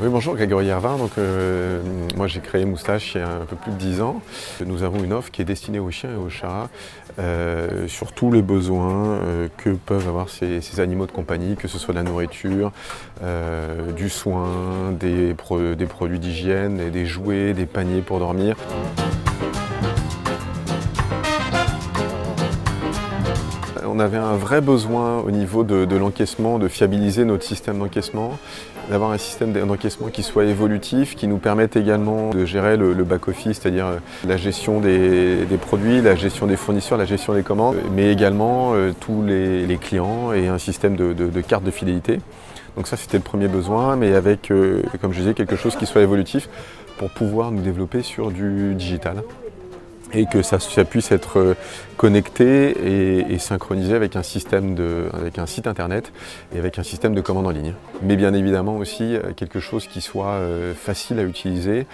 Oui, bonjour, Grégory Hervin. Moi, j'ai créé Moustache il y a un peu plus de 10 ans. Nous avons une offre qui est destinée aux chiens et aux chats sur tous les besoins que peuvent avoir ces animaux de compagnie, que ce soit de la nourriture, du soin, des produits d'hygiène, des jouets, des paniers pour dormir. On avait un vrai besoin au niveau de l'encaissement, de fiabiliser notre système d'encaissement, d'avoir un système d'encaissement qui soit évolutif, qui nous permette également de gérer le back-office, c'est-à-dire la gestion des produits, la gestion des fournisseurs, la gestion des commandes, mais également tous les clients et un système de carte de fidélité. Donc ça, c'était le premier besoin, mais avec, comme je disais, quelque chose qui soit évolutif pour pouvoir nous développer sur du digital. Et que ça puisse être connecté et synchronisé avec un système avec un site internet et avec un système de commande en ligne. Mais bien évidemment aussi quelque chose qui soit facile à utiliser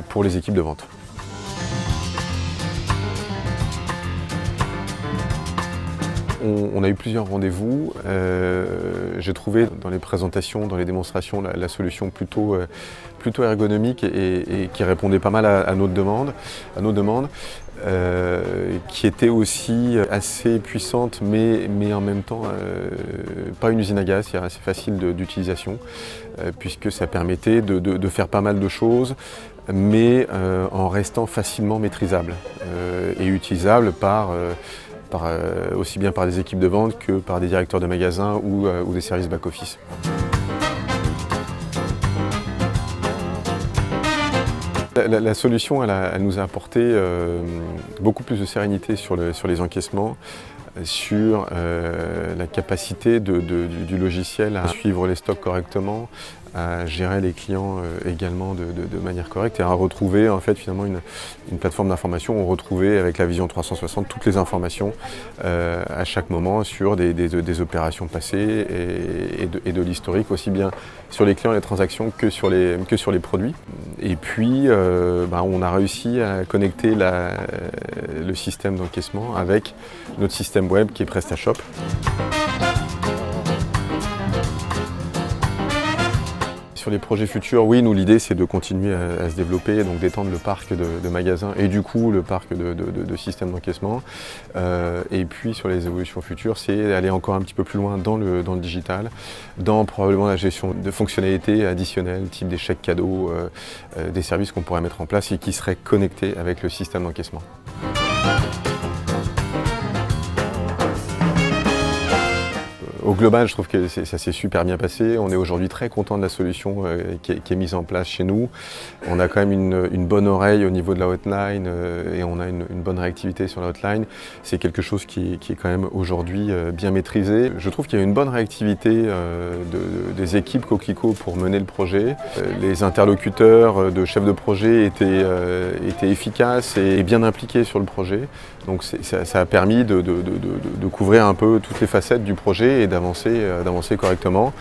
pour les équipes de vente. On a eu plusieurs rendez-vous. J'ai trouvé dans les présentations, dans les démonstrations, la solution plutôt ergonomique et qui répondait pas mal à nos demandes, qui était aussi assez puissante, mais en même temps pas une usine à gaz, c'est assez facile d'utilisation, puisque ça permettait de faire pas mal de choses, mais en restant facilement maîtrisable et utilisable aussi bien par des équipes de vente que par des directeurs de magasins ou des services back-office. La solution, elle nous a apporté beaucoup plus de sérénité sur les encaissements, sur la capacité du logiciel à suivre les stocks correctement, à gérer les clients également de manière correcte et à retrouver en fait finalement une plateforme d'information où on retrouvait avec la vision 360 toutes les informations à chaque moment sur des opérations passées et de l'historique aussi bien sur les clients et les transactions que sur les produits. Et puis on a réussi à connecter le système d'encaissement avec notre système web qui est PrestaShop. Sur les projets futurs, oui, nous l'idée c'est de continuer à se développer, donc d'étendre le parc de magasins et du coup le parc de systèmes d'encaissement. Et puis sur les évolutions futures, c'est d'aller encore un petit peu plus loin dans le digital, dans probablement la gestion de fonctionnalités additionnelles, type des chèques cadeaux, des services qu'on pourrait mettre en place et qui seraient connectés avec le système d'encaissement. Au global, je trouve que ça s'est super bien passé. On est aujourd'hui très content de la solution qui est mise en place chez nous. On a quand même une bonne oreille au niveau de la hotline et on a une bonne réactivité sur la hotline. C'est quelque chose qui est quand même aujourd'hui bien maîtrisé. Je trouve qu'il y a une bonne réactivité des équipes Coquelicot pour mener le projet. Les interlocuteurs de chefs de projet étaient efficaces et bien impliqués sur le projet. Donc ça a permis de couvrir un peu toutes les facettes du projet et d'avancer correctement.